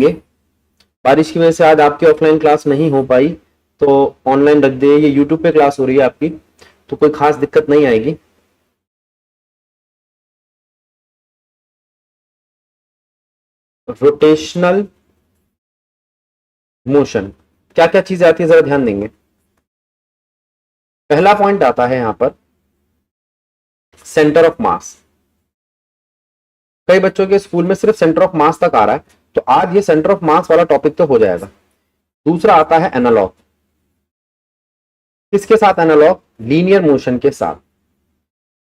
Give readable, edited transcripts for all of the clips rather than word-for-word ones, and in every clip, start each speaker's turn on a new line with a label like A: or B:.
A: बारिश की वजह से आज आपकी ऑफलाइन क्लास नहीं हो पाई, तो ऑनलाइन रख दे। ये यूट्यूब पे क्लास हो रही है आपकी, तो कोई खास दिक्कत नहीं आएगी। रोटेशनल मोशन, क्या क्या चीजें आती है जरा ध्यान देंगे। पहला पॉइंट आता है यहां पर सेंटर ऑफ मास। कई बच्चों के स्कूल में सिर्फ सेंटर ऑफ मास तक आ रहा है, तो आज ये सेंटर ऑफ मास वाला टॉपिक तो हो जाएगा। दूसरा आता है एनालॉग। किसके साथ एनालॉग? लीनियर मोशन के साथ।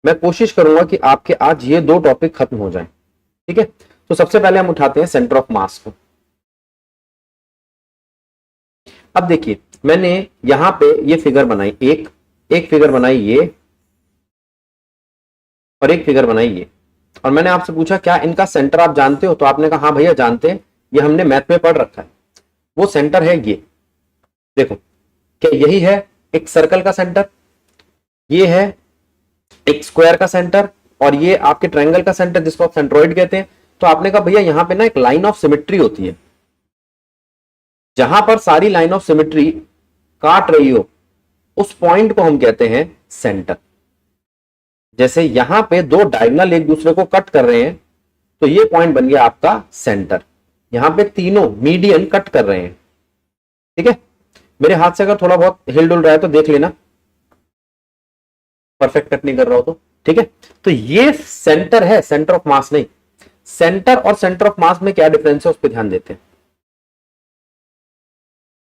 A: मैं कोशिश करूंगा कि आपके आज ये दो टॉपिक खत्म हो जाएं, ठीक है। तो सबसे पहले हम उठाते हैं सेंटर ऑफ मास को। अब देखिए, मैंने यहां पे ये फिगर बनाई, एक फिगर बनाई ये, और एक फिगर बनाई ये, और मैंने आपसे पूछा क्या इनका सेंटर आप जानते हो? तो आपने कहा हाँ भैया जानते हैं, ये हमने मैथ में पढ़ रखा है। वो सेंटर है ये, देखो, क्या यही है एक सर्कल का सेंटर, ये है एक स्क्वायर का सेंटर, और ये आपके ट्रायंगल का सेंटर जिसको आप सेंट्रोइड कहते हैं। तो आपने कहा भैया यहां पे ना एक लाइन ऑफ सिमेट्री होती है, जहां पर सारी लाइन ऑफ सिमेट्री काट रही हो उस पॉइंट को हम कहते हैं सेंटर। जैसे यहां पे दो डायगोनल एक दूसरे को कट कर रहे हैं, तो ये पॉइंट बन गया आपका सेंटर। यहां पे तीनों मीडियन कट कर रहे हैं, ठीक है। मेरे हाथ से अगर थोड़ा बहुत हिल डुल रहा है तो देख लेना, परफेक्ट कट नहीं कर रहा हो तो, ठीक है। तो ये सेंटर है, सेंटर ऑफ मास नहीं। सेंटर और सेंटर ऑफ मास में क्या डिफरेंस है उस पर ध्यान देते हैं।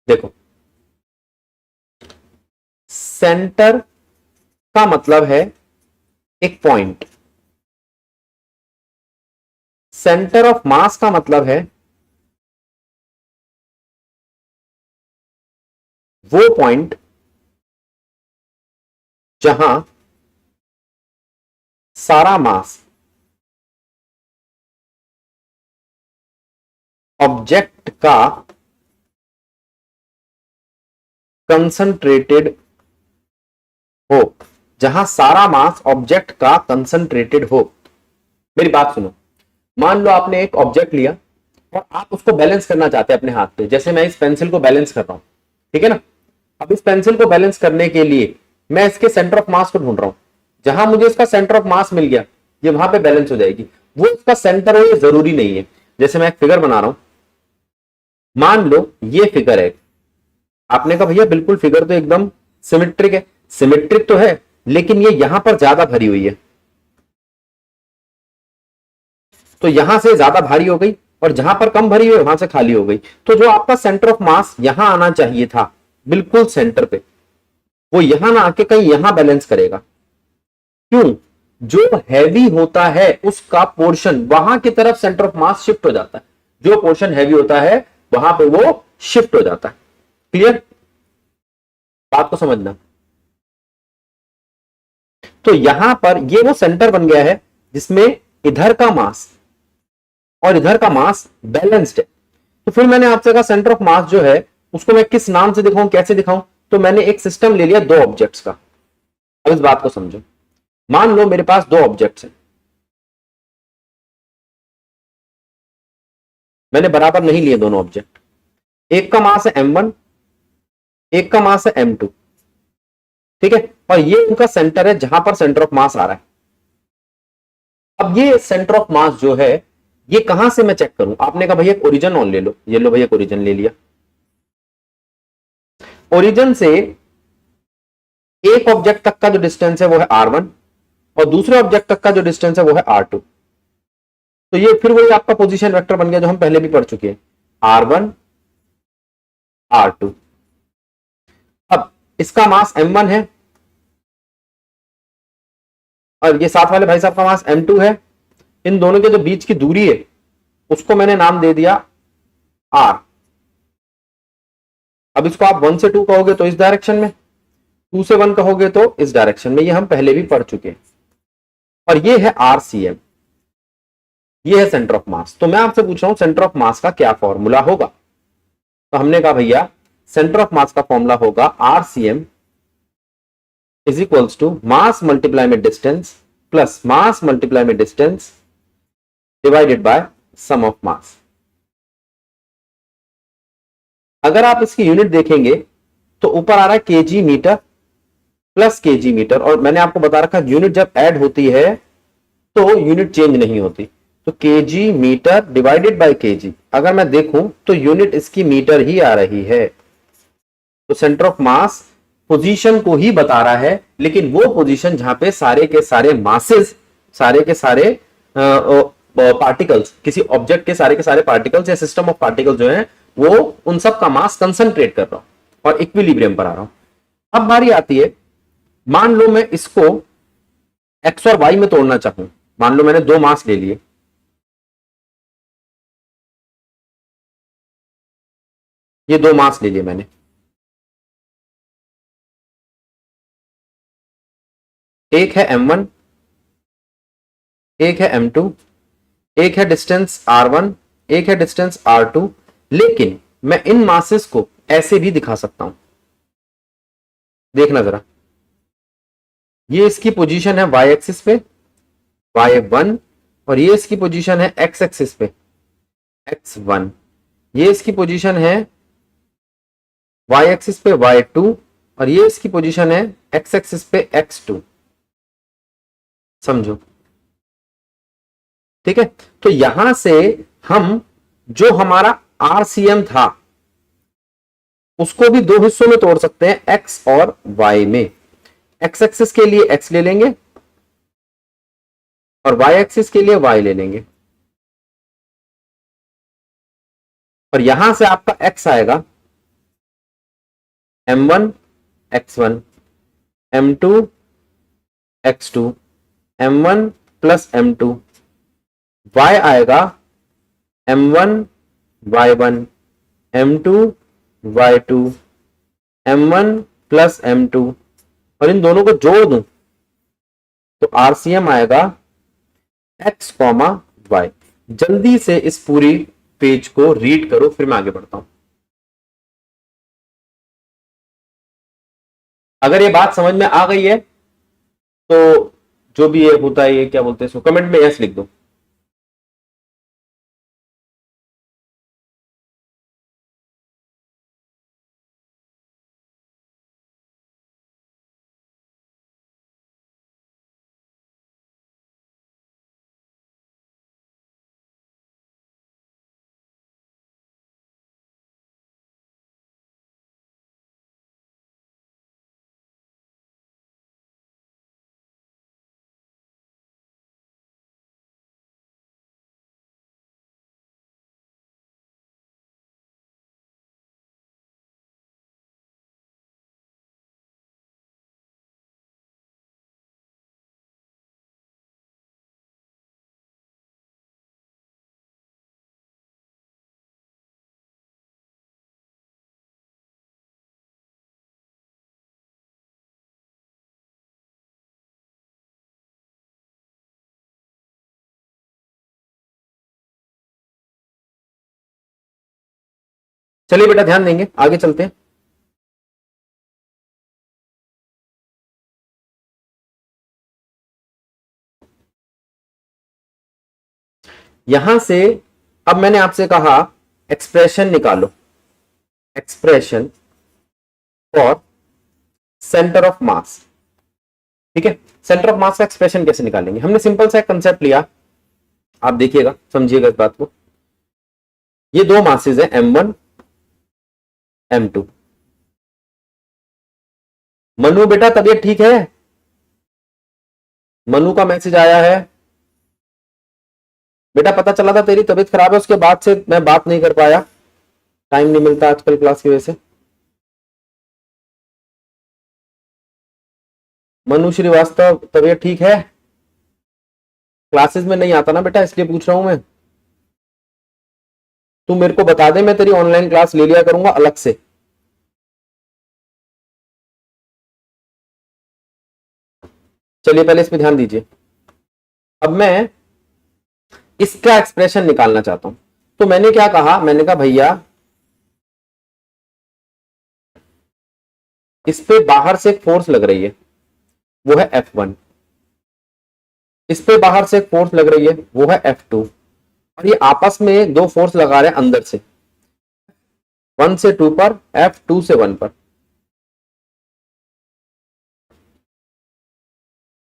A: देखो, सेंटर का मतलब है एक पॉइंट, सेंटर ऑफ मास का मतलब है वो पॉइंट जहां सारा मास ऑब्जेक्ट का कंसंट्रेटेड हो, जहां सारा मास ऑब्जेक्ट का कंसंट्रेटेड हो। मेरी बात सुनो, मान लो आपने एक ऑब्जेक्ट लिया और आप उसको बैलेंस करना चाहते हैं अपने हाथ पे, जैसे मैं इस पेंसिल को बैलेंस कर रहा हूं, ठीक है ना। अब इस पेंसिल को बैलेंस करने के लिए मैं इसके सेंटर ऑफ मास को ढूंढ रहा हूं। जहां मुझे इसका सेंटर ऑफ मास मिल गया, ये वहां पे बैलेंस हो जाएगी। वो इसका सेंटर हो ये जरूरी नहीं है। जैसे मैं एक फिगर बना रहा हूं, मान लो ये फिगर है, आपने कहा भैया बिल्कुल फिगर तो एकदम सिमेट्रिक है। सिमेट्रिक तो है, लेकिन ये यहां पर ज्यादा भरी हुई है, तो यहां से ज्यादा भारी हो गई, और जहां पर कम भरी हुई वहां से खाली हो गई। तो जो आपका सेंटर ऑफ मास यहां आना चाहिए था बिल्कुल सेंटर पे, वो यहां ना आके कहीं यहां बैलेंस करेगा। क्यों? जो हैवी होता है उसका पोर्शन वहां की तरफ सेंटर ऑफ मास शिफ्ट हो जाता है। जो पोर्शन हैवी होता है वहां पे वो शिफ्ट हो जाता है। क्लियर? बात को समझना। तो यहां पर ये वो सेंटर बन गया है जिसमें इधर का मास और इधर का मास बैलेंस्ड है। तो फिर मैंने आपसे कहा सेंटर ऑफ मास जो है उसको मैं किस नाम से दिखाऊं, कैसे दिखाऊं? तो मैंने एक सिस्टम ले लिया दो ऑब्जेक्ट्स का। अब इस बात को समझो, मान लो मेरे पास दो ऑब्जेक्ट्स हैं, मैंने बराबर नहीं लिए दोनों ऑब्जेक्ट। एक का मास है m1, एक का मास है m2, ठीक है। और ये उनका सेंटर है जहां पर सेंटर ऑफ मास आ रहा है। अब ये सेंटर ऑफ मास जो है ये कहां से मैं चेक करूं? आपने कहा भैया ओरिजिन ऑन ले लो, ये लो भैया ओरिजिन ले लिया। ओरिजिन से एक ऑब्जेक्ट तक का जो डिस्टेंस है वो है r1, और दूसरे ऑब्जेक्ट तक का जो डिस्टेंस है वो है r2। तो ये फिर वही आपका पोजीशन वेक्टर बन गया जो हम पहले भी पढ़ चुके हैं, r1 r2। अब इसका मास m1 है और ये साथ वाले भाई साहब का मास m2 है। इन दोनों के जो बीच की दूरी है उसको मैंने नाम दे दिया r। अब इसको आप 1 से 2 कहोगे तो इस डायरेक्शन में, 2 से 1 कहोगे तो इस डायरेक्शन में। ये हम पहले भी पढ़ चुके हैं। और ये है RCM, ये है सेंटर ऑफ मास। तो मैं आपसे पूछ रहा हूं सेंटर ऑफ मास का क्या फॉर्मूला होगा? तो हमने कहा भैया सेंटर ऑफ मास का फॉर्मूला होगा RCM is equals to mass multiply में डिस्टेंस प्लस मास मल्टीप्लाई में distance divided by sum of mass. अगर आप इसकी यूनिट देखेंगे तो ऊपर आ रहा है KG metre plus KG metre, और मैंने आपको बता रखा यूनिट जब ऐड होती है तो यूनिट चेंज नहीं होती। तो KG metre divided by KG, अगर मैं देखूं तो यूनिट इसकी मीटर ही आ रही है। तो सेंटर ऑफ मास पोजीशन को ही बता रहा है, लेकिन वो पोजीशन जहां पे सारे के सारे मासेस, सारे के सारे पार्टिकल्स, किसी ऑब्जेक्ट के सारे पार्टिकल्स या सिस्टम ऑफ पार्टिकल्स जो है वो उन सब का मास कंसंट्रेट कर रहा हूं और इक्विलिब्रियम पर आ रहा हूं। अब बारी आती है, मान लो मैं इसको एक्स और वाई में तोड़ना चाहूं। मान लो मैंने दो मास ले लिए, ये दो मास ले लिए मैंने, एक है m1, एक है m2, एक है डिस्टेंस r1, एक है डिस्टेंस r2। लेकिन मैं इन मासेस को ऐसे भी दिखा सकता हूं, देखना जरा, ये इसकी पोजीशन है y एक्सिस पे y1, और ये इसकी पोजीशन है x एक्सिस पे x1, ये इसकी पोजीशन है y एक्सिस पे y2, और ये इसकी पोजीशन है x एक्सिस पे x2। समझो, ठीक है। तो यहां से हम जो हमारा आरसीएम था उसको भी दो हिस्सों में तोड़ सकते हैं, x और y में। x एक्सिस के लिए x ले लेंगे और y एक्सिस के लिए y ले लेंगे, और यहां से आपका x आएगा m1 x1, m2 x2, m1 plus m2, y आएगा m1 y1, m2 y2, m1 plus m2, और इन दोनों को जोड़ दूं तो आरसीएम आएगा x, y। जल्दी से इस पूरी पेज को रीड करो, फिर मैं आगे बढ़ता हूं। अगर ये बात समझ में आ गई है तो जो भी ये होता है, ये क्या बोलते हैं इसको, कमेंट में यस लिख दो। चलिए बेटा ध्यान देंगे, आगे चलते हैं। यहां से अब मैंने आपसे कहा एक्सप्रेशन निकालो, एक्सप्रेशन फॉर सेंटर ऑफ मास। ठीक है, सेंटर ऑफ मास का एक्सप्रेशन कैसे निकालेंगे? हमने सिंपल सा एक कंसेप्ट लिया, आप देखिएगा, समझिएगा इस बात को। ये दो मासेस है m1 m2। मनु बेटा तबीयत ठीक है? मनु का मैसेज आया है बेटा, पता चला था तेरी तबीयत खराब है, उसके बाद से मैं बात नहीं कर पाया, टाइम नहीं मिलता आजकल क्लास की वजह से। मनु श्रीवास्तव तबीयत ठीक है? क्लासेस में नहीं आता ना बेटा, इसलिए पूछ रहा हूं मैं। तू मेरे को बता दे, मैं तेरी ऑनलाइन क्लास ले लिया करूंगा अलग से। चलिए पहले इस पे ध्यान दीजिए। अब मैं इसका एक्सप्रेशन निकालना चाहता हूं, तो मैंने क्या कहा, मैंने कहा भैया इस पे बाहर से एक फोर्स लग रही है, वो है F1। इस पे बाहर से एक फोर्स लग रही है, वो है F2। और ये आपस में दो फोर्स लगा रहे हैं अंदर से, 1 से 2 पर, F 2 से 1 पर।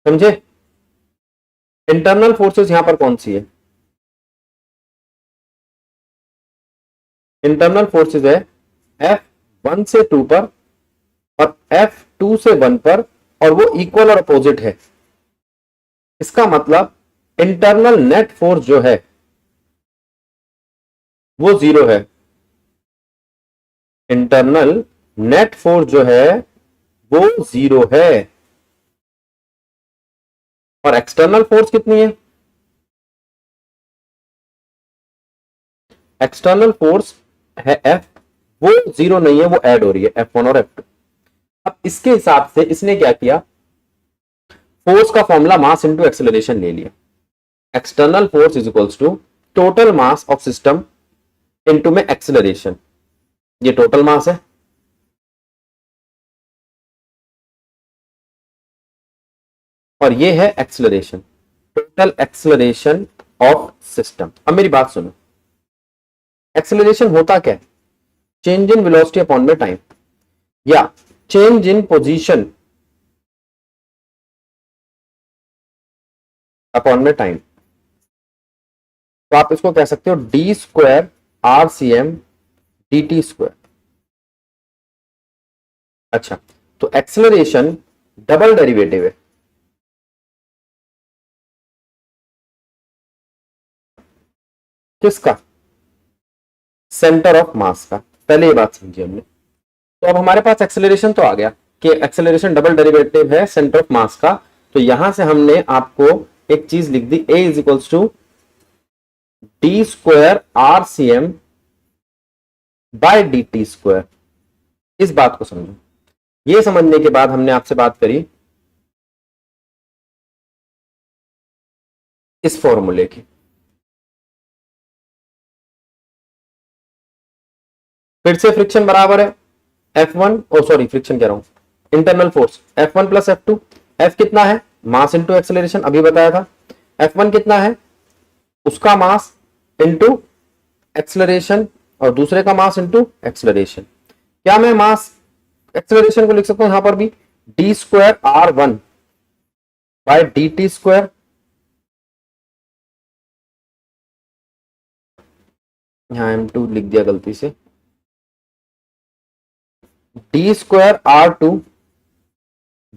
A: समझे? इंटरनल फोर्सेस यहां पर कौन सी है? इंटरनल फोर्सेस है F 1 से 2 पर और F 2 से 1 पर, और वो इक्वल और अपोजिट है। इसका मतलब इंटरनल नेट फोर्स जो है वो 0 है। इंटरनल नेट फोर्स जो है वो 0 है। और एक्सटर्नल फोर्स कितनी है? एक्सटर्नल फोर्स है F, वो 0 नहीं है, वो ऐड हो रही है F1 और F2। अब इसके हिसाब से इसने क्या किया, फोर्स का फॉर्मूला मास इंटू एक्सेलरेशन ले लिया। External force is equals to total mass of system into में एक्सेलरेशन। ये टोटल मास है, और ये है acceleration, total acceleration of system. अब मेरी बात सुनो, एक्सेलरेशन होता क्या है? चेंज इन वेलोसिटी अपॉन में टाइम, या चेंज इन पोजीशन अपॉन में टाइम। तो आप इसको कह सकते हो D square R C M D T square. अच्छा, तो एक्सेलरेशन डबल डेरिवेटिव है। किसका? सेंटर ऑफ मास का। पहले ये बात समझी हमने। तो अब हमारे पास एक्सेलरेशन तो आ गया कि एक्सेलरेशन डबल डेरिवेटिव है सेंटर ऑफ मास का। तो यहां से हमने आपको एक चीज लिख दी, a is equals to d square R C M by D T square. इस बात को समझो। ये समझने के बाद हमने आपसे बात करी इस फॉर्मूले की। फिर से फ्रिक्शन बराबर है F1, ओ सॉरी फ्रिक्शन कह रहा हूं, internal force F1 plus F2। F कितना है? मास इंटू एक्सेलरेशन, अभी बताया था। F1 कितना है? उसका मास इंटू एक्सेलरेशन, और दूसरे का मास इंटू एक्सेलरेशन। क्या मैं मास एक्सेलरेशन को लिख सकता हूं यहां पर भी, D square R1 by D T square. यहां M2 लिख दिया गलती से, D square R2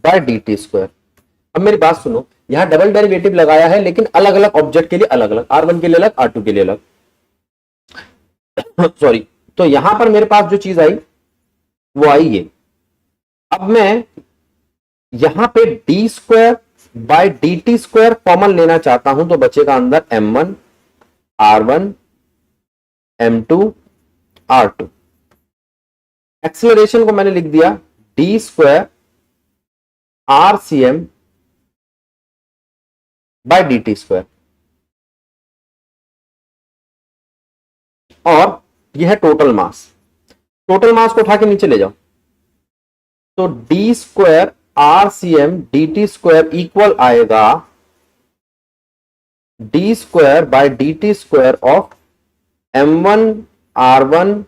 A: by D T square. अब मेरी बात सुनो, यहां डबल डेरिवेटिव लगाया है, लेकिन अलग अलग ऑब्जेक्ट के लिए अलग अलग, R1 के लिए अलग, R2 के लिए अलग। सॉरी, तो यहां पर मेरे पास जो चीज आई वो आई ये। अब मैं यहां पे D square by D T square common लेना चाहता हूं, तो बचेगा अंदर M1 R1 M2 R2। Acceleration को मैंने लिख दिया D square R C M by D T square, और यह है टोटल मास। टोटल मास को उठा के नीचे ले जाओ, तो d square R C M D T square equal आएगा d square by D T square of M1 R1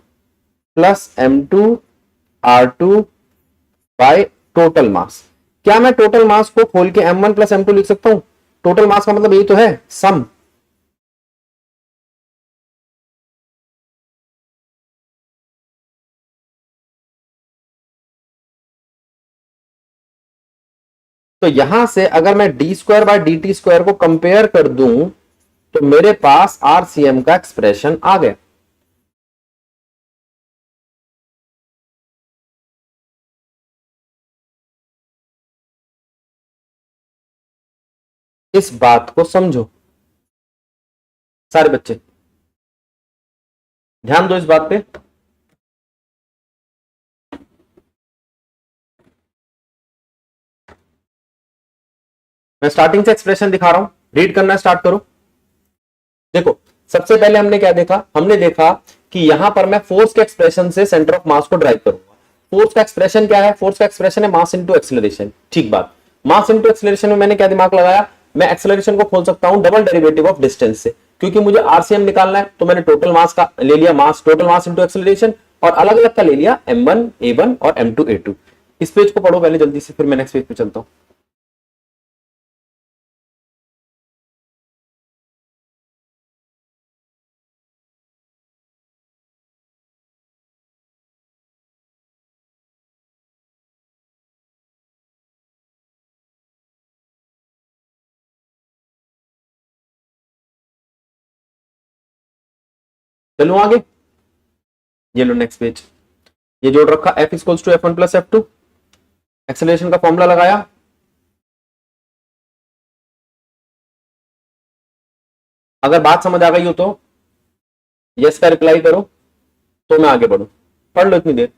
A: plus M2 R2 by total mass. क्या मैं टोटल मास को खोल के M1 प्लस M2 लिख सकता हूं? टोटल मास का मतलब यही तो है, सम। तो यहां से अगर मैं D square by D T square को कंपेयर कर दूं, तो मेरे पास आरसीएम का एक्सप्रेशन आ गया। इस बात को समझो सारे बच्चे, ध्यान दो इस बात पे। मैं स्टार्टिंग से एक्सप्रेशन दिखा रहा हूं, रीड करना स्टार्ट करो। देखो, सबसे पहले हमने क्या देखा? हमने देखा कि यहां पर मैं फोर्स के एक्सप्रेशन से सेंटर ऑफ मास को ड्राइव करूंगा। फोर्स का एक्सप्रेशन क्या है? फोर्स का एक्सप्रेशन है मास इंटू एक्सेलरेशन। ठीक बात। मास इंटू एक्सेलरेशन में मैंने क्या दिमाग लगाया? मैं एक्सेलरेशन को खोल सकता हूं डबल डेरिवेटिव ऑफ डिस्टेंस से, क्योंकि मुझे आरसीएम निकालना है। तो मैंने टोटल मास का ले लिया, mass total mass into acceleration, और अलग अलग का ले लिया M1 A1 और M2 A2। इस पेज को पढ़ो पहले जल्दी से, फिर मैं नेक्स्ट पेज पे चलता हूं। चलो आगे, ये लो नेक्स्ट पेज। ये जोड़ रखा F equals to F1 plus F2, acceleration का फॉर्मूला लगाया, अगर बात समझ आ गई हो तो यस का रिप्लाई करो, तो मैं आगे बढ़ू। पढ़ लो इतनी देर।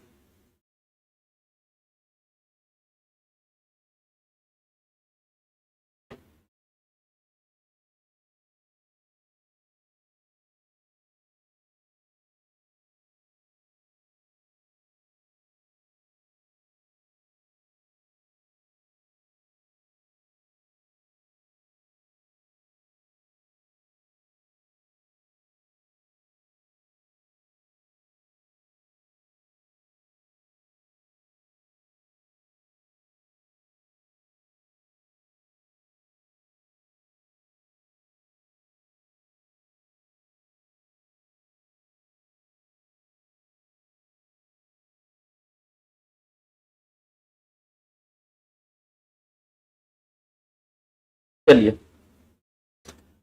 A: चलिए,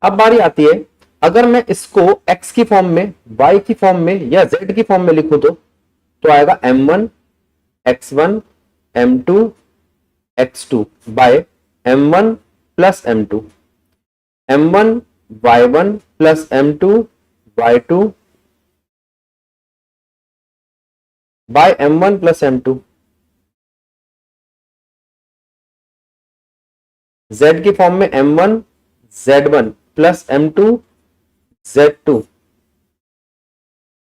A: अब बारी आती है, अगर मैं इसको x की फॉर्म में, y की फॉर्म में या z की फॉर्म में लिखूं तो आएगा M1 x1 M2 x2 by M1 plus M2, M1 y1 plus M2 y2 by M1 plus M2। z की फॉर्म में M1 z1 plus M2 z2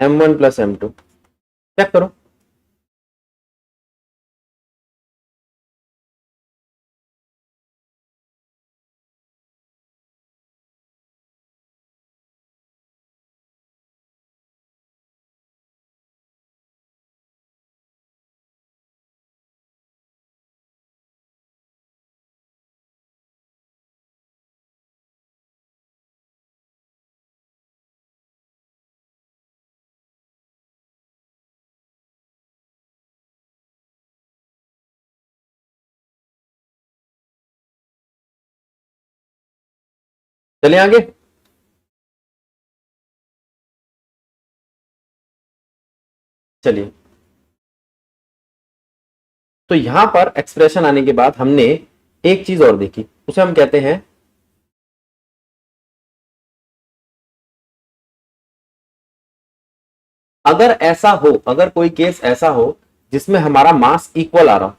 A: M1 plus M2। Check करो। चलिए आगे। चलिए, तो यहां पर एक्सप्रेशन आने के बाद हमने एक चीज और देखी, उसे हम कहते हैं अगर ऐसा हो, अगर कोई केस ऐसा हो जिसमें हमारा मास इक्वल आ रहा हो,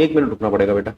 A: एक मिनट रुकना पड़ेगा बेटा।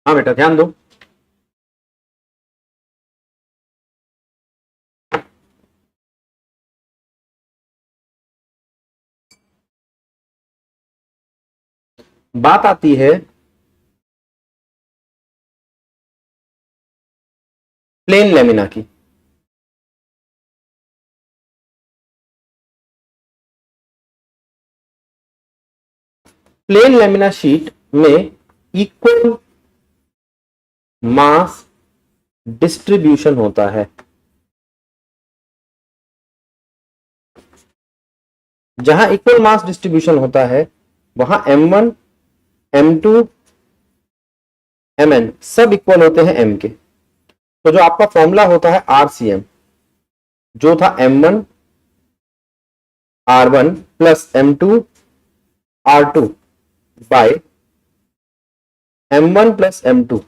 A: हाँ बेटा ध्यान दो। बात आती है प्लेन लेमिना की। प्लेन लेमिना शीट में इक्वल मास डिस्ट्रीब्यूशन होता है। जहां इक्वल मास डिस्ट्रीब्यूशन होता है वहां m1 m2 mn सब इक्वल होते हैं m के। तो जो आपका फॉर्मूला होता है RCM, जो था m1 R1 plus m2 R2 bye m1 plus m2,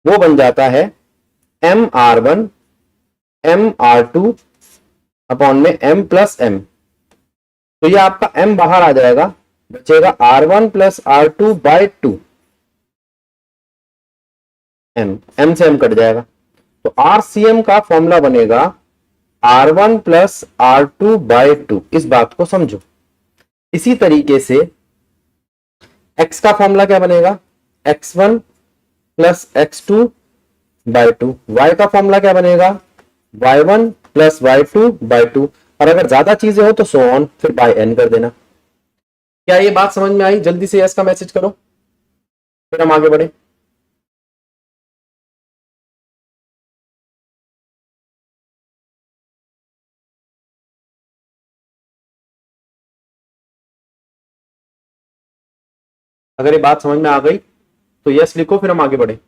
A: वो बन जाता है mR1 mR2 अपॉन में m प्लस m। तो ये आपका m बाहर आ जाएगा, बचेगा R1 plus R2 by 2, m से m कट जाएगा। तो RCM का फॉर्मूला बनेगा R1 प्लस R2 बाय 2। इस बात को समझो। इसी तरीके से x का फॉर्मूला क्या बनेगा, x1 plus x2 by 2। y का फॉर्मूला क्या बनेगा, y1 प्लस y2 बाय 2। और अगर ज्यादा चीजें हो तो सो ऑन, फिर बाय n कर देना। क्या ये बात समझ में आई? जल्दी से यस का मैसेज करो, फिर हम आगे बढ़े। अगर ये बात समझ में आ गई तो यस लिखो, फिर हम आगे बढ़े।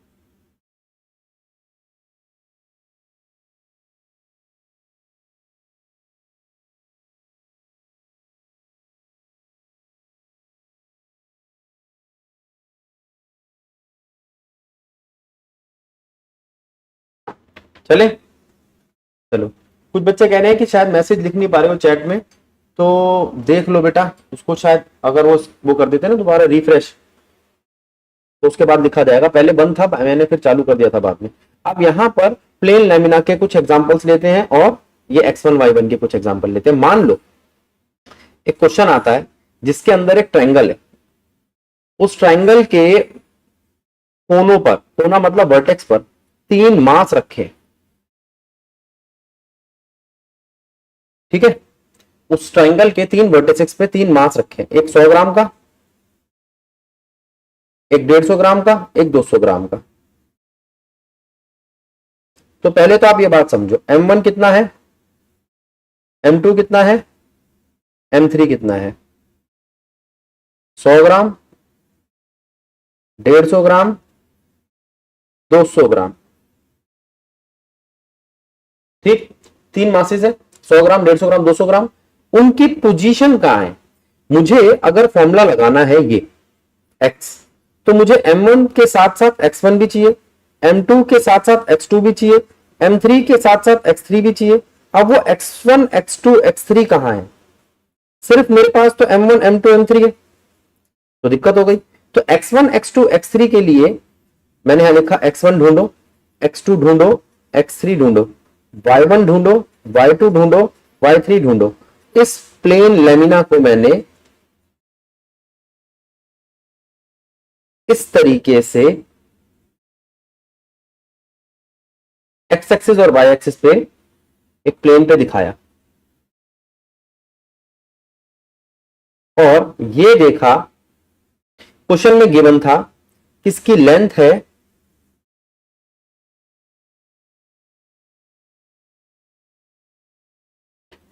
A: चले, चलो। कुछ बच्चे कह रहे हैं कि शायद मैसेज लिख नहीं पा रहे हो चैट में, तो देख लो बेटा उसको, शायद अगर वो कर देते ना दोबारा रिफ्रेश, तो उसके बाद लिखा जाएगा। पहले बंद था, मैंने फिर चालू कर दिया था बाद में। अब यहां पर प्लेन लेमिना के कुछ एग्जांपल्स लेते हैं और ये x1 y1 के कुछ एग्जांपल लेते हैं। मान लो एक क्वेश्चन आता है जिसके अंदर एक ट्रायंगल है, उस ट्रायंगल के कोनों पर, कोना मतलब वर्टेक्स पर 3 मास रखे, ठीक है। उस ट्रायंगल के 3 वर्टेक्स पे 3 मास रखे, एक 100 ग्राम का, एक 150 ग्राम का, एक 200 ग्राम का। तो पहले तो आप ये बात समझो, m1 कितना है, m2 कितना है, m3 कितना है। 100 ग्राम, 150 ग्राम, 200 ग्राम, ठीक। 3 मासेस है, 100 ग्राम, 150 ग्राम, 200 ग्राम। उनकी पोजीशन कहां है? मुझे अगर फॉर्मूला लगाना है ये x, तो मुझे m1 के साथ साथ x1 भी चाहिए, m2 के साथ साथ x2 भी चाहिए, m3 के साथ साथ x3 भी चाहिए। अब वो x1 x2 x3 कहां है? सिर्फ मेरे पास तो m1 m2 m3 है, तो दिक्कत हो गई। तो x1 x2 x3 के लिए मैंने यहां लिखा x1 ढूंढो, x2 ढूंढो, x3 ढूंढो, y1 ढूंढो, y2 ढूंढो, y3 ढूंढो। इस प्लेन लेमिना को मैंने इस तरीके से एक्स एक्सिस और वाई एक्सिस पे एक प्लेन पे दिखाया और ये देखा, क्वेश्चन में गिवन था किसकी लेंथ है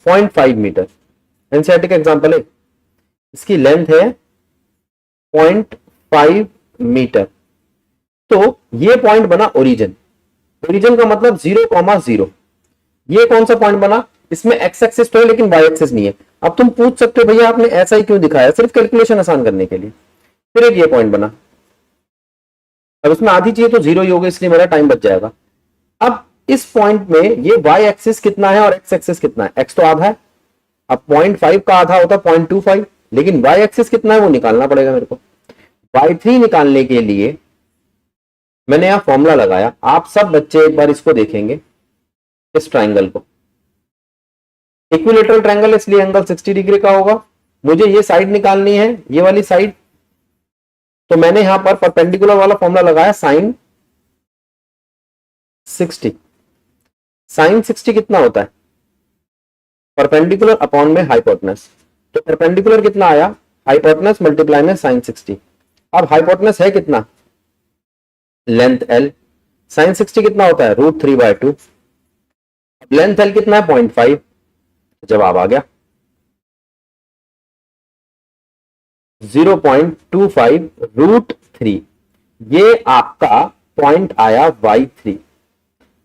A: 0.5 मीटर। एनसीईआरटी का एग्जांपल है, इसकी लेंथ है 0.5 मीटर। तो ये पॉइंट बना ओरिजिन। ओरिजिन का मतलब 0,0। ये कौन सा पॉइंट बना? इसमें एक्स एक्सिस तो है लेकिन वाई एक्सिस नहीं है। अब तुम पूछ सकते हो भैया आपने ऐसा ही क्यों दिखाया? सिर्फ कैलकुलेशन आसान करने के लिए। फिर एक ये पॉइंट बना, अब इसमें आधी चाहिए तो 0 ही होगा, इसलिए मेरा टाइम बच जाएगा। अब इस पॉइंट में ये वाई एक्सिस कितना है और एक्स एक्सिस कितना है? एक्स तो आधा है, अब 0.5 का आधा होता है 0.25, लेकिन वाई एक्सिस कितना है वो निकालना पड़ेगा मेरे को। y3 निकालने के लिए मैंने यहां फॉर्मूला लगाया। आप सब बच्चे एक बार इसको देखेंगे, इस ट्राइंगल को। इक्विलेटरल ट्राइंगल इसलिए एंगल 60 डिग्री का होगा। मुझे ये साइड निकालनी है, ये वाली साइड, तो मैंने यहां पर परपेंडिकुलर वाला फॉर्मूला लगाया साइन 60। साइन 60 कितना होता है? परपेंडिकुलर अपॉन में हाइपोटेनस। तो परपेंडिकुलर कितना आया? हाइपोटेनस मल्टीप्लाई में साइन 60। अब हाइपोटेनस है कितना? Length L. साइन 60 कितना होता है? √3/2। लेंथ एल कितना है? 0.5। जवाब आ गया 0.25√3। ये आपका पॉइंट आया y3।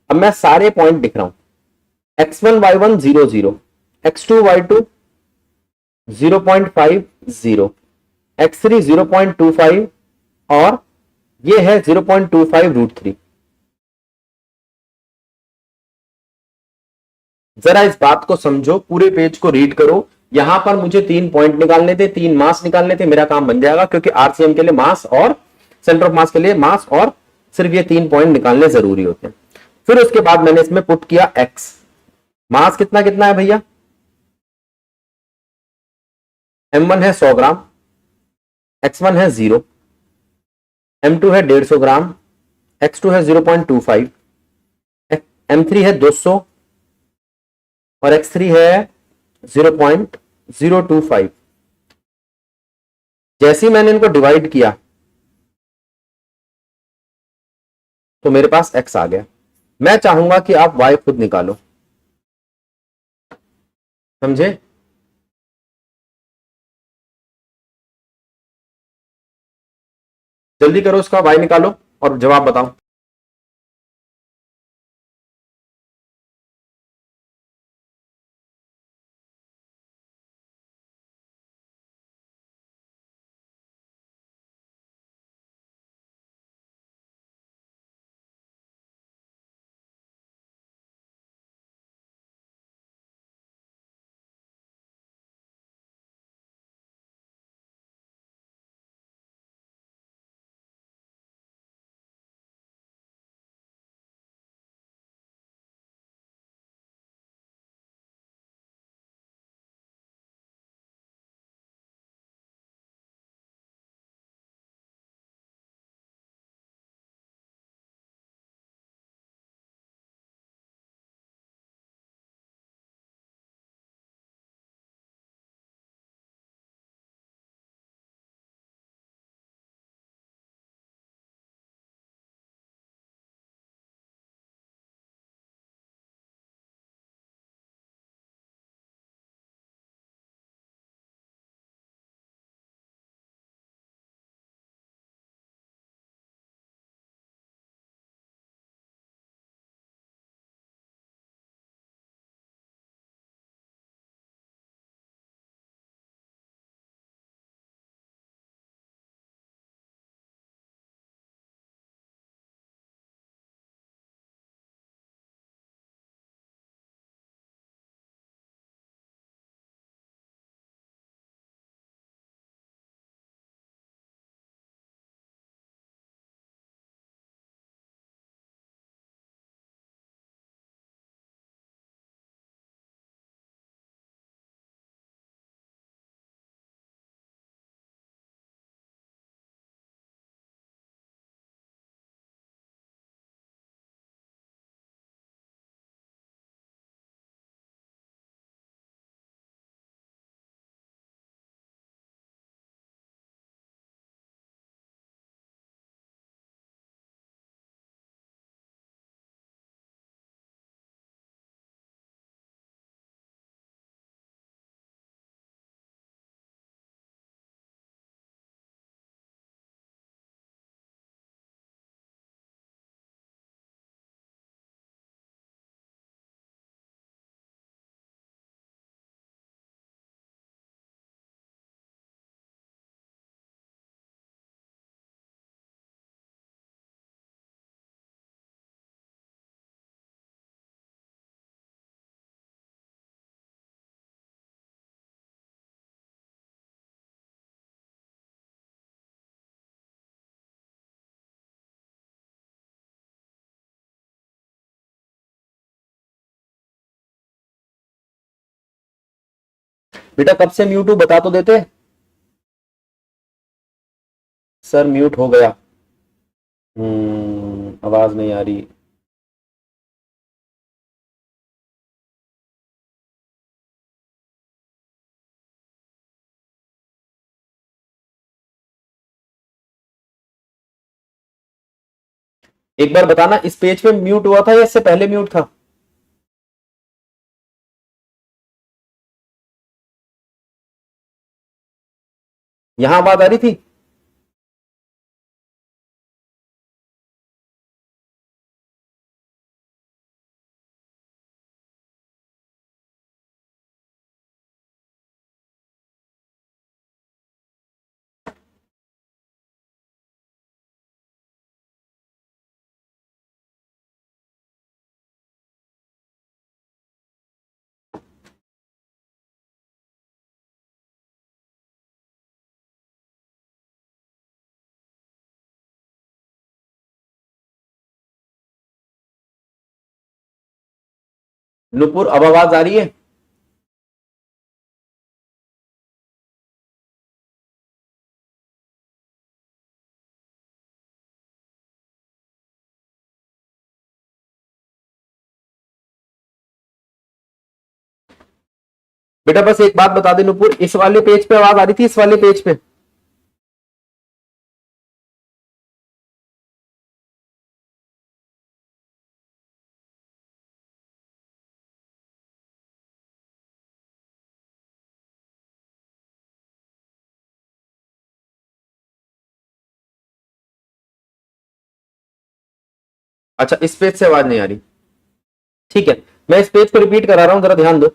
A: अब मैं सारे पॉइंट लिख रहा हूं। x1 y1 0 0, x2 y2 0.50, x3 0.25 और ये है 0.25√3। जरा इस बात को समझो, पूरे पेज को रीड करो। यहां पर मुझे 3 पॉइंट निकालने थे, 3 मास निकालने थे, मेरा काम बन जाएगा, क्योंकि आरसीएम के लिए मास और सेंटर ऑफ मास के लिए मास और सिर्फ ये 3 पॉइंट निकालने जरूरी होते हैं। फिर उसके बाद मैंने इसमें पुट किया एक्स। मास कितना कितना है भैया? m1 है 100 ग्राम, x1 है 0, m2 है 150 ग्राम, x2 है 0.25, m3 है 200 और x3 है 0.025। जैसे ही मैंने इनको डिवाइड किया तो मेरे पास x आ गया। मैं चाहूंगा कि आप y खुद निकालो, समझे? जल्दी करो, इसका y निकालो और जवाब बताओ। बेटा कब से म्यूट हूं, बता तो देते। सर म्यूट हो गया। आवाज नहीं आ रही। एक बार बताना, इस पेज पे म्यूट हुआ था या इससे पहले म्यूट था? यहां बात आ रही थी? नुपुर अब आवाज आ रही है? बेटा बस एक बात बता दे नुपुर, इस वाले पेज पे आवाज आ रही थी, इस वाले पेज पे? अच्छा, इस पेज से आवाज नहीं आ रही, ठीक है। मैं इस पेज को रिपीट करा रहा हूं, जरा ध्यान दो।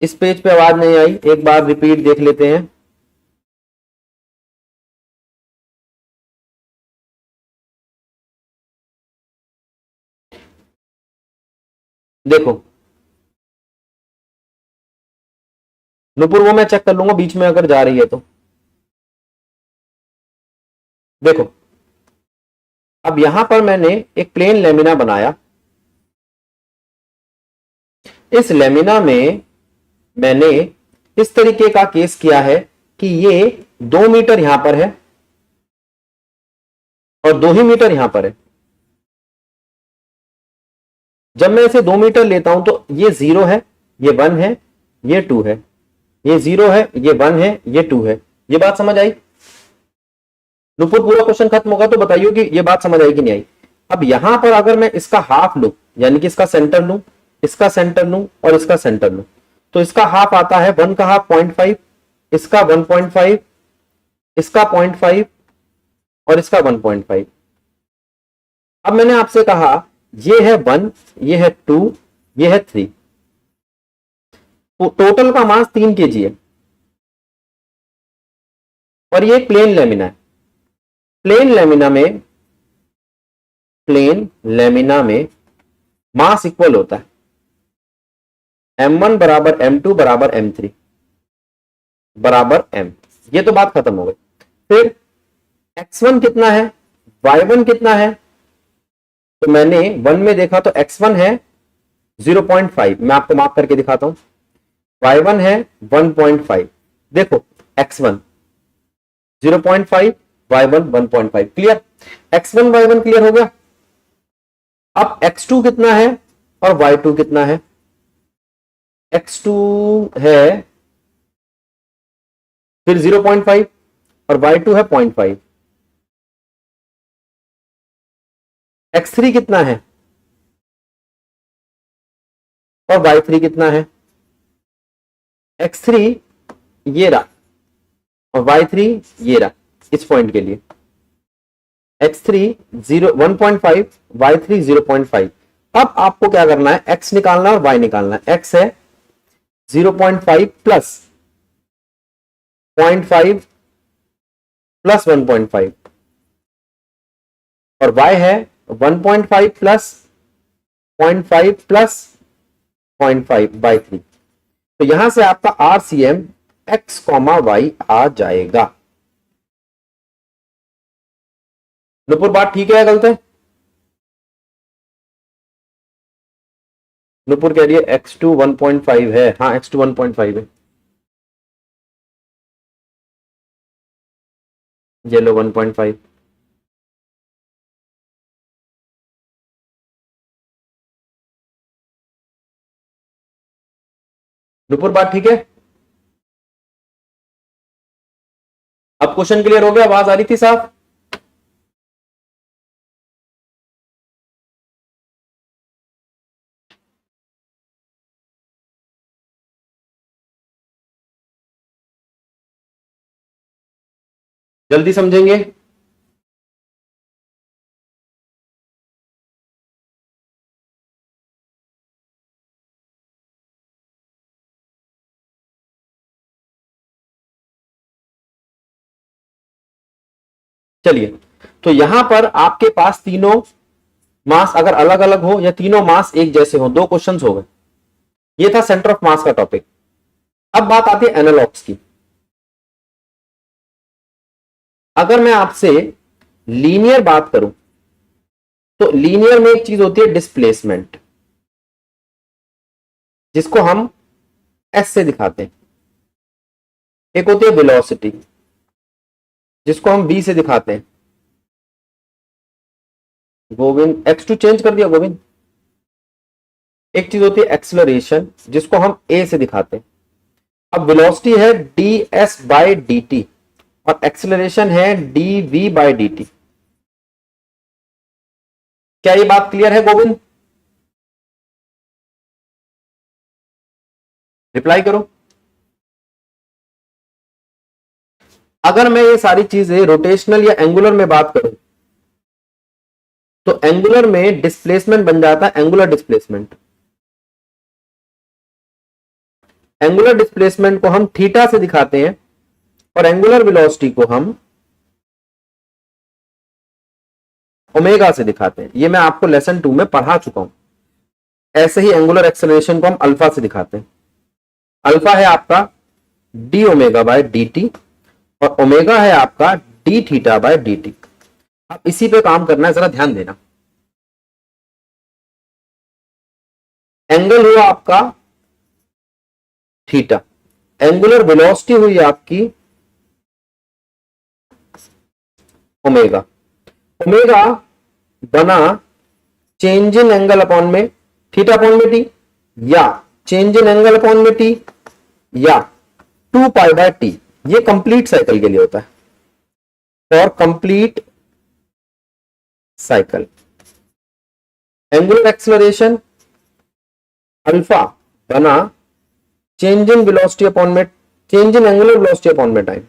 A: इस पेज पे आवाज नहीं आई, एक बार रिपीट देख लेते हैं। देखो नुपुर, वो मैं चेक कर लूंगा बीच में अगर जा रही है तो। देखो अब यहां पर मैंने एक प्लेन लेमिना बनाया। इस लेमिना में मैंने इस तरीके का केस किया है कि ये 2 मीटर यहां पर है और 2 ही मीटर यहां पर है। जब मैं इसे 2 मीटर लेता हूं तो ये 0 है, ये 1 है, ये 2 है, ये 0 है, ये 1 है, ये 2 है। ये बात समझ आई? नुपुर पूरा क्वेश्चन खत्म होगा तो बताइए कि ये बात समझ आई कि नहीं आई। अब यहां पर अगर मैं इसका हाफ लूं, यानी कि इसका सेंटर लूं, इसका सेंटर लूं और इसका सेंटर लूं, तो इसका हाफ आता है 1 का हाफ 0.5, इसका 1.5, इसका 0.5 और इसका 1.5। अब मैंने आपसे कहा ये है 1, ये है 2, ये है 3, तो टोटल का मास 3 kg है और ये प्लेन लेमिना है। प्लेन लेमिना में मास इक्वल होता है m1 बराबर m2 बराबर m3 बराबर m। ये तो बात खत्म हो गई। फिर x1 कितना है, y1 कितना है? तो मैंने 1 में देखा तो x1 है 0.5, मैं आपको मार्क करके दिखाता हूं। y1 है 1.5। देखो x1 0.5, y1 1.5, clear? x1 y1 clear हो गया। अब x2 कितना है और y2 कितना है? x2 है फिर 0.5 और y2 है 0.5। x3 कितना है और y3 कितना है? x3 ये रहा और y3 ये रहा, इस पॉइंट के लिए x3 1.5, y3 0.5। अब आपको क्या करना है, x निकालना है और y निकालना है। x है 0.5 प्लस 0.5 प्लस 1.5 और y है 1.5 प्लस 0.5 प्लस 0.5 बाई 3। तो यहां से आपका RCM x, y आ जाएगा। नुपुर बात ठीक है या गलत है? नुपुर कह रही है x2 1.5 है। हाँ, x2 1.5 है। ये लो 1.5। नुपुर बात ठीक है? अब क्वेश्चन क्लियर हो गया? आवाज आ रही थी साहब? जल्दी समझेंगे? चलिए, तो यहां पर आपके पास तीनों मास अगर अलग अलग हो या तीनों मास एक जैसे हो, दो क्वेश्चंस हो गए। ये था सेंटर ऑफ मास का टॉपिक। अब बात आती है एनालॉग्स की। अगर मैं आपसे लीनियर बात करूं तो लीनियर में एक चीज होती है डिस्प्लेसमेंट, जिसको हम एस से दिखाते हैं। एक होती है वेलोसिटी, जिसको हम बी से दिखाते हैं। गोविंद x2 चेंज कर दिया गोविंद। एक चीज होती है एक्सलरेशन, जिसको हम ए से दिखाते हैं। अब वेलोसिटी है ds बाई डी टी और एक्सलरेशन है dv बाई डी टी। क्या ये बात क्लियर है गोविंद? रिप्लाई करो। अगर मैं ये सारी चीजें रोटेशनल या एंगुलर में बात करूं तो एंगुलर में डिस्प्लेसमेंट बन जाता है एंगुलर डिस्प्लेसमेंट। एंगुलर डिस्प्लेसमेंट को हम थीटा से दिखाते हैं और एंगुलर वेलोसिटी को हम ओमेगा से दिखाते हैं। ये मैं आपको लेसन 2 में पढ़ा चुका हूं। ऐसे ही एंगुलर एक्सेलरेशन को हम अल्फा से दिखाते हैं। अल्फा है आपका D omega bye D T और ओमेगा है आपका D theta by D T. अब इसी पे काम करना है, जरा ध्यान देना। एंगल हुआ आपका थीटा, एंगुलर वेलोसिटी हुई आपकी ओमेगा। ओमेगा बना चेंज इन एंगल अपॉन में थीटा अपॉन में टी, या चेंज इन एंगल अपॉन में टी, या 2 पाई बाय टी। ये कंप्लीट साइकिल के लिए होता है। For complete cycle angular acceleration alpha बना चेंज इन वेलोसिटी अपॉन में change in angular velocity upon में टाइम,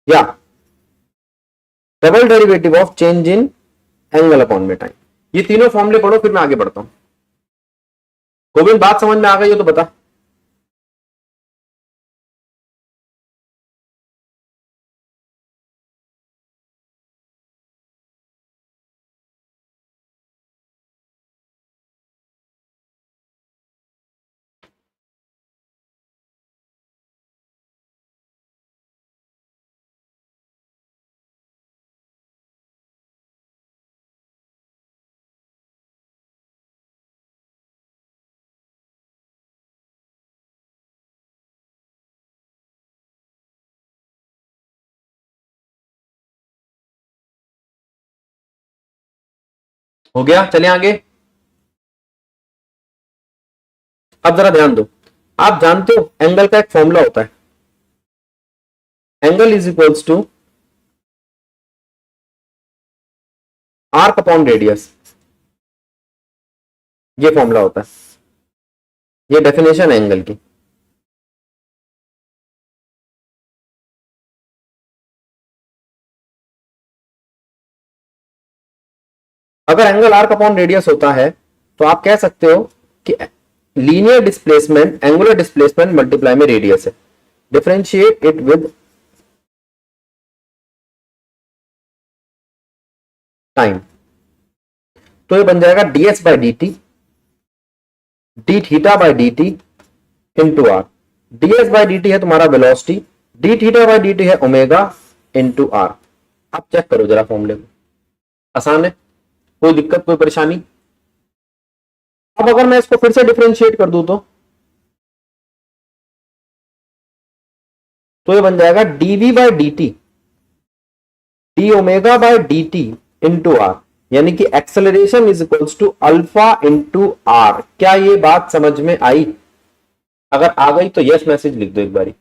A: या double derivative of change in angle upon में टाइम। ये तीनों फॉर्मूले पढ़ो, फिर मैं आगे बढ़ता हूं। गोविंद बात समझ में आ गई हो तो बता। हो गया, चले आगे। अब जरा ध्यान दो। आप जानते हो एंगल का एक फॉर्मूला होता है, angle is equals to arc upon radius. ये फॉर्मूला होता है, ये डेफिनेशन है एंगल की। अगर एंगल आर्क अपॉन रेडियस होता है तो आप कह सकते हो कि linear displacement angular displacement multiply में रेडियस है। डिफरेंशिएट इट विद टाइम, तो ये बन जाएगा ds by D T D theta by D T into R. ds by D T है तुम्हारा velocity, D theta by D T है omega into R. आप चेक करो जरा फॉर्मूले को, आसान है, कोई दिक्कत कोई परेशानी? अब अगर मैं इसको फिर से डिफरेंशिएट कर दूं तो तो ये बन जाएगा dv by dt, D omega by dt into R, यानी कि acceleration is equals to alpha into R. क्या ये बात समझ में आई? अगर आ गई तो यस मैसेज लिख दो एक बारी।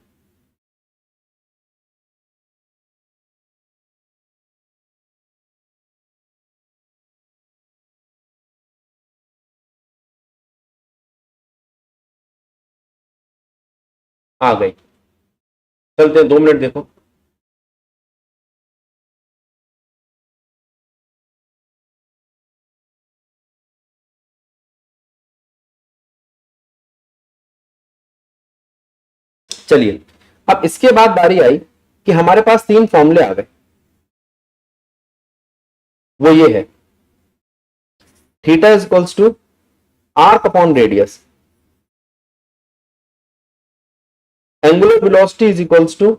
A: आ गई। चलते हैं, 2 मिनट देखो। चलिए, अब इसके बाद बारी आई कि हमारे पास 3 फॉर्मूले आ गए। वो ये है, theta is equals to arc upon radius, angular velocity is equals to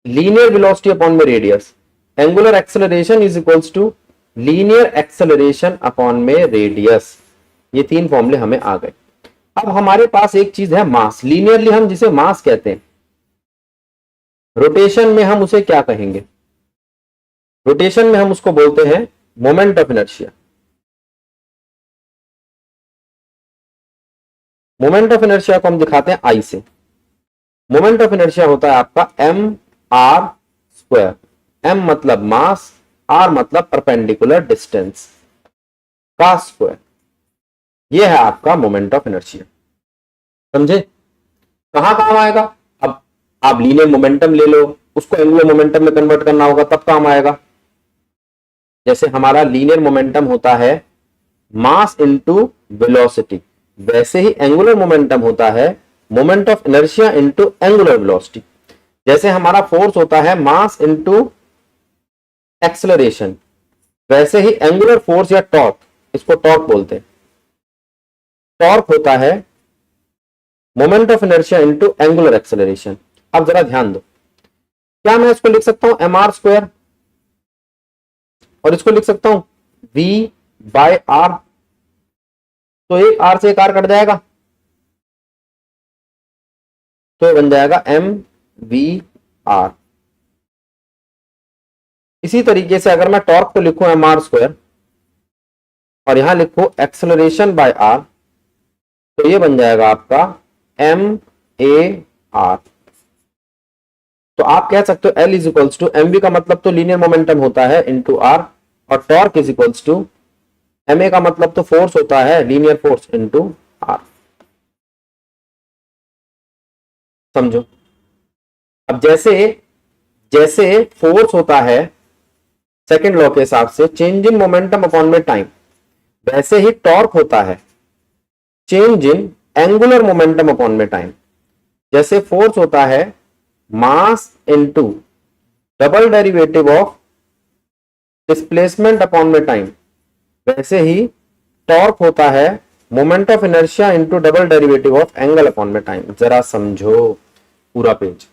A: linear velocity upon में radius, angular acceleration is equals to linear acceleration upon में रेडियस। ये 3 फॉर्मूले हमें आ गए। अब हमारे पास एक चीज है मास, लीनियरली हम जिसे मास कहते हैं, रोटेशन में हम उसे क्या कहेंगे? रोटेशन में हम उसको बोलते हैं moment of inertia. Moment of inertia को हम दिखाते हैं आई से। मोमेंट ऑफ इनर्शिया होता है आपका एम आर स्क्वायर, एम मतलब मास, आर मतलब परपेंडिकुलर डिस्टेंस का स्क्वायर। यह है आपका मोमेंट ऑफ इनर्शिया। समझे? कहां काम आएगा? अब आप लीनियर मोमेंटम ले लो, उसको एंगुलर मोमेंटम में कन्वर्ट करना होगा, तब काम आएगा। जैसे हमारा लीनियर मोमेंटम होता है मास इनटू वेलोसिटी, वैसे ही एंगुलर मोमेंटम होता है moment of inertia into angular velocity. जैसे हमारा फोर्स होता है मास इनटू एक्सेलरेशन, वैसे ही एंगुलर फोर्स या टॉर्क, इसको टॉर्क बोलते हैं, टॉर्क होता है moment of inertia into angular acceleration. अब जरा ध्यान दो, क्या मैं इसको लिख सकता हूं एम आर स्क्वायर, और इसको लिख सकता हूं v बाय आर? तो एक आर से एक आर कट जाएगा, तो बन जाएगा एम वी आर। इसी तरीके से अगर मैं टॉर्क को लिखूं एम आर स्क्वायर और यहां लिखूं एक्सेलरेशन बाय आर, तो ये बन जाएगा आपका एम ए आर। तो आप कह सकते हो L is equals to M V का मतलब तो लीनियर मोमेंटम होता है इंटू आर, और torque is equals to M A का मतलब तो फोर्स होता है लीनियर फोर्स इंटू आर। समझो? अब जैसे जैसे फोर्स होता है सेकेंड लॉ के हिसाब से चेंज इन मोमेंटम अपॉन में टाइम, वैसे ही टॉर्क होता है चेंज इन एंगुलर मोमेंटम अपॉन में टाइम। जैसे फोर्स होता है mass into double derivative of displacement upon में टाइम, वैसे ही टॉर्क होता है moment of inertia into double derivative of angle upon में टाइम। जरा समझो पूरा पेज।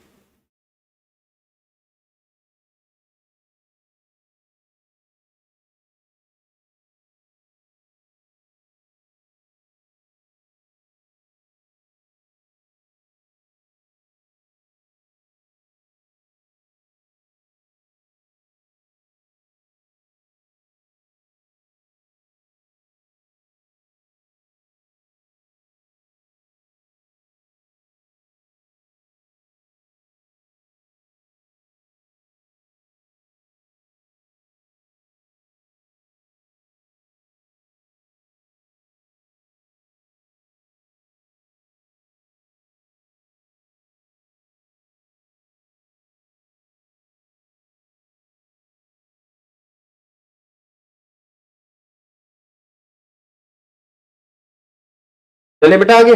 A: चलिए बेटा आगे।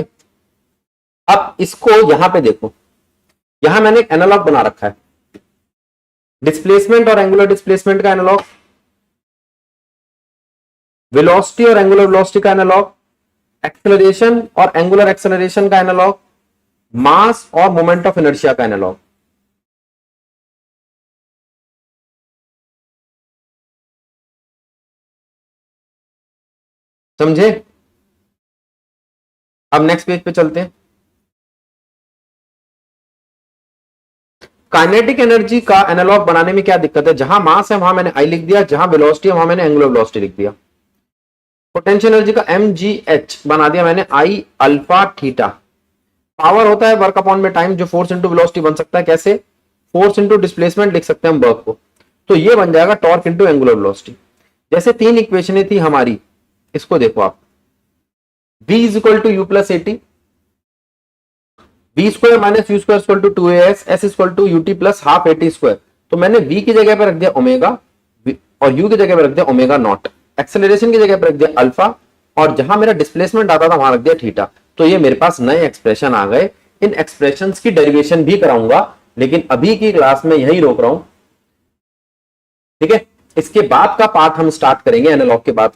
A: अब इसको यहां पे देखो, यहां मैंने एक एनालॉग बना रखा है, डिस्प्लेसमेंट और एंगुलर डिस्प्लेसमेंट का एनालॉग, वेलोसिटी और एंगुलर वेलोसिटी का एनालॉग, एक्सेलरेशन और एंगुलर एक्सेलरेशन का एनालॉग, मास और मोमेंट ऑफ इनर्शिया का एनालॉग। समझे? अब नेक्स्ट पेज पे चलते हैं। काइनेटिक एनर्जी का एनालॉग बनाने में क्या दिक्कत है, जहां मास है वहां मैंने आई लिख दिया, जहां वेलोसिटी है वहां मैंने एंगुलर वेलोसिटी लिख दिया। पोटेंशियल एनर्जी का mgh बना दिया मैंने आई अल्फा थीटा। पावर होता है वर्क अपॉन में टाइम, जो फोर्स इंटू वेलोसिटी बन सकता है, कैसे, फोर्स इंटू डिस्प्लेसमेंट लिख सकते हैं हम वर्क को, तो ये बन जाएगा टॉर्क इंटू एंगुलर वेलोसिटी। जैसे तीन इक्वेशनें थी हमारी, इसको देखो आप, v is equal to U plus A T, B square minus U square equal to 2as, S equal to U T plus half A T square. तो मैंने v की जगह पर रख दिया ओमेगा और u की जगह पर रख दिया ओमेगा नॉट, एक्सेलरेशन की जगह पर रख दिया अल्फा, और जहां मेरा डिस्प्लेसमेंट आता था वहां रख दिया थीटा। तो ये मेरे पास नए एक्सप्रेशन आ गए। इन एक्सप्रेशंस की डेरिवेशन भी कराऊंगा, लेकिन अभी की क्लास में यही रोक रहा हूं, ठीक है। इसके बाद का पार्ट हम स्टार्ट करेंगे एनालॉग के बाद,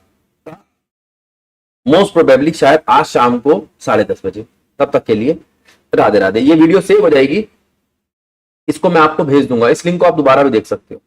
A: मोस्ट प्रोबेबली शायद आज शाम को 10:30 बजे। तब तक के लिए राधे राधे। ये वीडियो सेव हो जाएगी, इसको मैं आपको भेज दूंगा, इस लिंक को आप दोबारा भी देख सकते हो।